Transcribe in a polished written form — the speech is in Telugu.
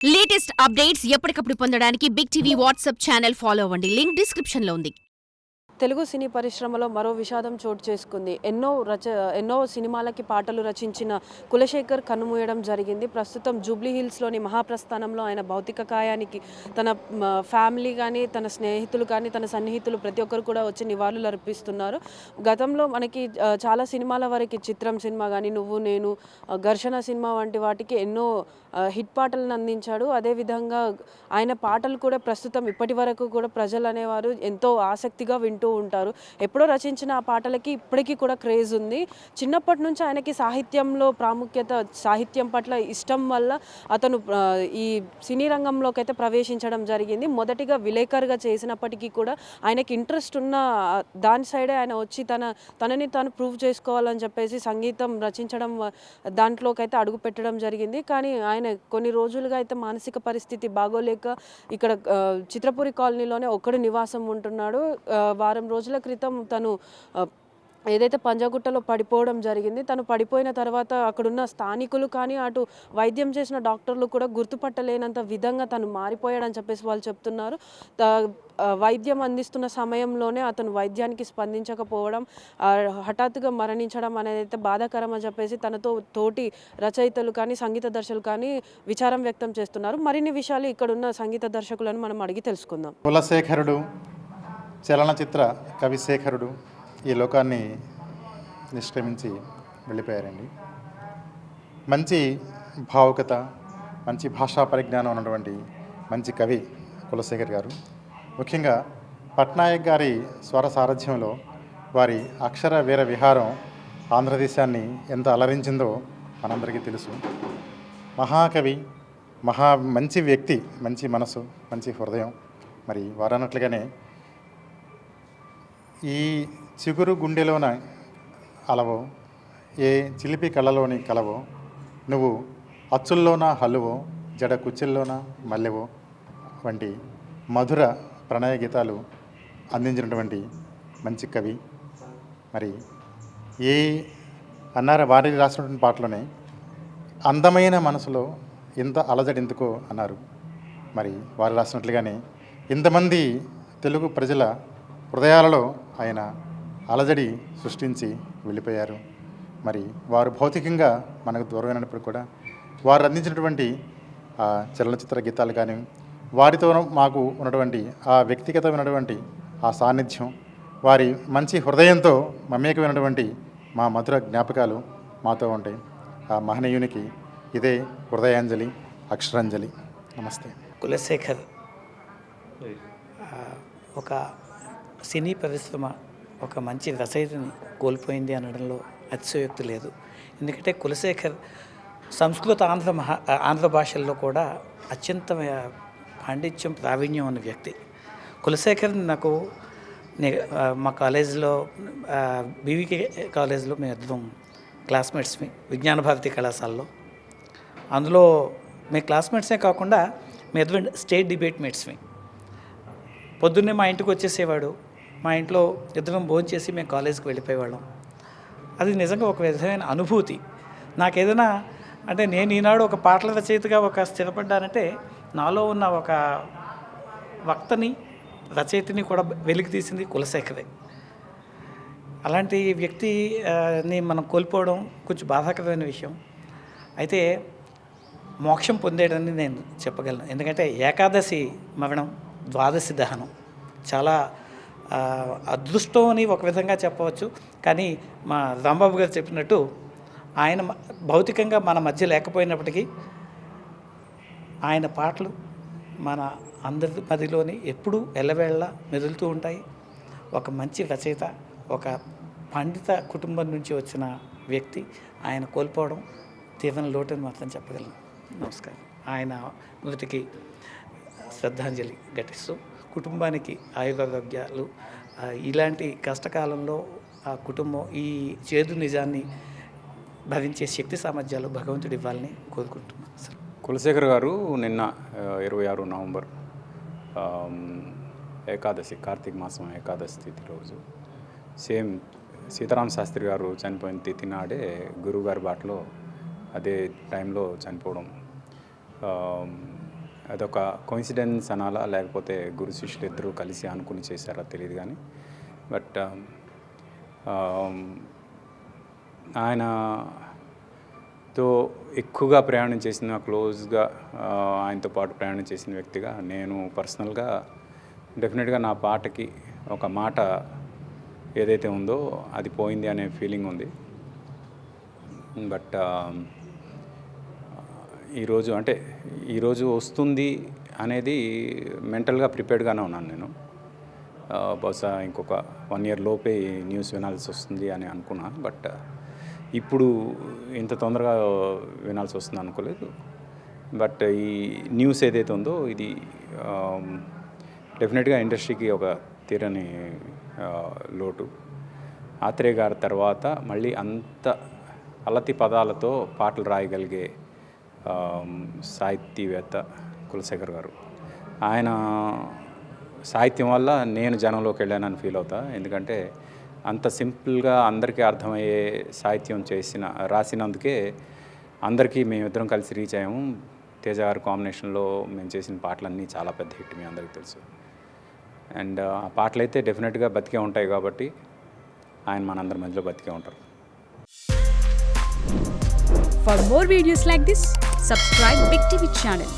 లేటెస్ట్ అప్డేట్స్ ఎప్పటికప్పుడు పొందడానికి big TV WhatsApp channel follow అవ్వండి. లింక్ డిస్క్రిప్షన్‌లో ఉంది. తెలుగు సినీ పరిశ్రమలో మరో విషాదం చోటు చేసుకుంది. ఎన్నో సినిమాలకి పాటలు రచించిన కులశేఖర్ కన్నుమూయడం జరిగింది. ప్రస్తుతం జూబ్లీ హిల్స్‌లోని మహాప్రస్థానంలో ఆయన భౌతిక కాయానికి తన ఫ్యామిలీ కానీ, తన స్నేహితులు కానీ, తన సన్నిహితులు ప్రతి ఒక్కరు కూడా వచ్చి నివాళులు అర్పిస్తున్నారు. గతంలో మనకి చాలా సినిమాల వరకు చిత్రం సినిమా కానీ, నువ్వు నేను, ఘర్షణ సినిమా వంటి వాటికి ఎన్నో హిట్ పాటలను అందించాడు. అదేవిధంగా ఆయన పాటలు కూడా ప్రస్తుతం ఇప్పటి వరకు కూడా ప్రజలు అనేవారు ఎంతో ఆసక్తిగా వింటూ ఉంటారు. ఎప్పుడో రచించిన ఆ పాటలకి ఇప్పటికీ కూడా క్రేజ్ ఉంది. చిన్నప్పటి నుంచి ఆయనకి సాహిత్యంలో ప్రాముఖ్యత, సాహిత్యం పట్ల ఇష్టం వల్ల అతను ఈ సినీ రంగంలోకి అయితే ప్రవేశించడం జరిగింది. మొదటిగా విలేకరుగా చేసినప్పటికీ కూడా ఆయనకి ఇంట్రెస్ట్ ఉన్న దాని సైడే ఆయన వచ్చి తనని తాను ప్రూవ్ చేసుకోవాలని చెప్పేసి సంగీతం రచించడం దాంట్లోకి అయితే అడుగు పెట్టడం జరిగింది. కానీ ఆయన కొన్ని రోజులుగా అయితే మానసిక పరిస్థితి బాగోలేక ఇక్కడ చిత్రపురి కాలనీలోనే ఒక్కడు నివాసం ఉంటున్నాడు. వారం రోజుల క్రితం తను ఏదైతే పంజాగుట్టలో పడిపోవడం జరిగింది. తను పడిపోయిన తర్వాత అక్కడున్న స్థానికులు కానీ, అటు వైద్యం చేసిన డాక్టర్లు కూడా గుర్తుపట్టలేనంత విధంగా తను మారిపోయాడని చెప్పేసి వాళ్ళు చెప్తున్నారు. వైద్యం అందిస్తున్న సమయంలోనే అతను వైద్యానికి స్పందించకపోవడం, హఠాత్తుగా మరణించడం అనేది అయితే బాధాకరం అని చెప్పేసి తనతో తోటి రచయితలు కానీ, సంగీత దర్శకులు కానీ విచారం వ్యక్తం చేస్తున్నారు. మరిన్ని విషయాలు ఇక్కడున్న సంగీత దర్శకులను మనం అడిగి తెలుసుకుందాం. కులశేఖరుడు, చలనచిత్ర కవిశేఖరుడు ఈ లోకాన్ని నిష్క్రమించి వెళ్ళిపోయారండి. మంచి భావుకత, మంచి భాషా పరిజ్ఞానం ఉన్నటువంటి మంచి కవి కులశేఖర్ గారు. ముఖ్యంగా పట్నాయక్ గారి స్వర సారథ్యంలో వారి అక్షర వీర విహారం ఆంధ్రదేశాన్ని ఎంత అలరించిందో మనందరికీ తెలుసు. మహాకవి, మంచి వ్యక్తి, మంచి మనసు, మంచి హృదయం. మరి వారన్నట్లుగానే ఈ చిగురు గుండెలోన అలవో, ఏ చిలిపి కళ్ళలోని కలవో, నువ్వు అచ్చుల్లోన హల్లువో, జడ కుచ్చిల్లోన మల్లెవో వంటి మధుర ప్రణయ గీతాలు అందించినటువంటి మంచి కవి. మరి ఏ అన్నారు వారి రాసినటువంటి పాటలోనే అందమైన మనసులో ఇంత అలజడెందుకో అన్నారు. మరి వారు రాసినట్లుగానే ఇంతమంది తెలుగు ప్రజల హృదయాలలో ఆయన అలజడి సృష్టించి వెళ్ళిపోయారు. మరి వారు భౌతికంగా మనకు దూరమైనప్పుడు కూడా వారు అందించినటువంటి చలనచిత్ర గీతాలు కానీ, వారితో మాకు ఉన్నటువంటి ఆ వ్యక్తిగతమైనటువంటి ఆ సాన్నిధ్యం, వారి మంచి హృదయంతో మమేకమైనటువంటి మా మధుర జ్ఞాపకాలు మాతో ఉంటాయి. ఆ మహనీయునికి ఇదే హృదయాంజలి, అక్షరాంజలి. నమస్తే. కులశేఖర్ ఒక సినీ పరిశ్రమ ఒక మంచి రచయితని కోల్పోయింది అనడంలో అతిశయోక్తి లేదు. ఎందుకంటే కులశేఖర్ సంస్కృత ఆంధ్ర భాషల్లో కూడా అత్యంత పాండిత్యం, ప్రావీణ్యం ఉన్న వ్యక్తి. కులశేఖర్ నాకు మా కాలేజీలో బీవీకే కాలేజీలో మేము ఇద్దరం క్లాస్మేట్స్మి, విజ్ఞాన భారతి కళాశాలలో. అందులో మేము క్లాస్మేట్సే కాకుండా మేము ఇద్దరం స్టేట్ డిబేట్ మేట్స్మి. పొద్దున్నే మా ఇంటికి వచ్చేసేవాడు. మా ఇంట్లో ఇద్దరం భోజనం చేసి మేము కాలేజీకి వెళ్ళిపోయేవాళ్ళం. అది నిజంగా ఒక విధమైన అనుభూతి. నాకేదైనా అంటే నేను ఈనాడు ఒక పాటల రచయితగా ఒక స్థిరపడ్డానంటే నాలో ఉన్న ఒక వక్తని, రచయితని కూడా వెలికి తీసింది కులశేఖరే. అలాంటి వ్యక్తిని మనం కోల్పోవడం కొంచెం బాధాకరమైన విషయం. అయితే మోక్షం పొందేడని నేను చెప్పగలను. ఎందుకంటే ఏకాదశి మరణం, ద్వాదశి దహనం చాలా అదృష్టం అని ఒక విధంగా చెప్పవచ్చు. కానీ మా రాంబాబు గారు చెప్పినట్టు ఆయన భౌతికంగా మన మధ్య లేకపోయినప్పటికీ ఆయన పాటలు మన అందరి మదిలోని ఎప్పుడూ ఎల్లవేళ్ళ మెదులుతూ ఉంటాయి. ఒక మంచి రచయిత, ఒక పండిత కుటుంబం నుంచి వచ్చిన వ్యక్తి ఆయన కోల్పోవడం తీవ్ర లోటని మాత్రం చెప్పగలను. నమస్కారం. ఆయన మృతికి శ్రద్ధాంజలి ఘటిస్తూ కుటుంబానికి ఆయురారోగ్యాలు, ఇలాంటి కష్టకాలంలో ఆ కుటుంబం ఈ చేదు నిజాన్ని భరించే శక్తి సామర్థ్యాలు భగవంతుడు ఇవ్వాలని కోరుకుంటున్నాను సార్. కులశేఖర్ గారు నిన్న 26 నవంబర్ ఏకాదశి, కార్తీక మాసం ఏకాదశి తిథి రోజు సేమ్ సీతారామ శాస్త్రి గారు చనిపోయిన తిథి నాడే గురువుగారి బాటలో అదే టైంలో చనిపోవడం అదొక కోయిన్సిడెన్స్ అనాలా లేకపోతే గురు శిష్యులు ఇద్దరూ కలిసి అనుకుని చేశారా తెలియదు కానీ బట్ ఆయనతో ఎక్కువగా ప్రయాణం చేసిన క్లోజ్గా ఆయనతో పాటు ప్రయాణం చేసిన వ్యక్తిగా నేను పర్సనల్గా డెఫినెట్గా నా పాటకి ఒక మాట ఏదైతే ఉందో అది పోయింది అనే ఫీలింగ్ ఉంది. బట్ ఈరోజు వస్తుంది అనేది మెంటల్గా ప్రిపేర్డ్గానే ఉన్నాను నేను. బహుశా ఇంకొక 1 year లోపే ఈ న్యూస్ వినాల్సి వస్తుంది అని అనుకున్నా. బట్ ఇప్పుడు ఇంత తొందరగా వినాల్సి వస్తుంది అనుకోలేదు. బట్ ఈ న్యూస్ ఏదైతే ఉందో ఇది డెఫినెట్గా ఇండస్ట్రీకి ఒక తీరని లోటు. ఆత్రేయ గారి తర్వాత మళ్ళీ అంత అలతి పదాలతో పాటలు రాయగలిగే సాహితీవేత్త కులశేఖర్ గారు. ఆయన సాహిత్యం వల్ల నేను జనంలోకి వెళ్ళానని ఫీల్ అవుతా. ఎందుకంటే అంత సింపుల్గా అందరికీ అర్థమయ్యే సాహిత్యం రాసినందుకే అందరికీ మేమిద్దరం కలిసి రీచ్ అయ్యాము. తేజ గారి కాంబినేషన్లో మేము చేసిన పాటలన్నీ చాలా పెద్ద హిట్, మీ అందరికీ తెలుసు. అండ్ ఆ పాటలు అయితే డెఫినెట్గా బతికే ఉంటాయి కాబట్టి ఆయన మనందరి మధ్యలో బతికే ఉంటారు. For more videos like this, subscribe Big TV channel.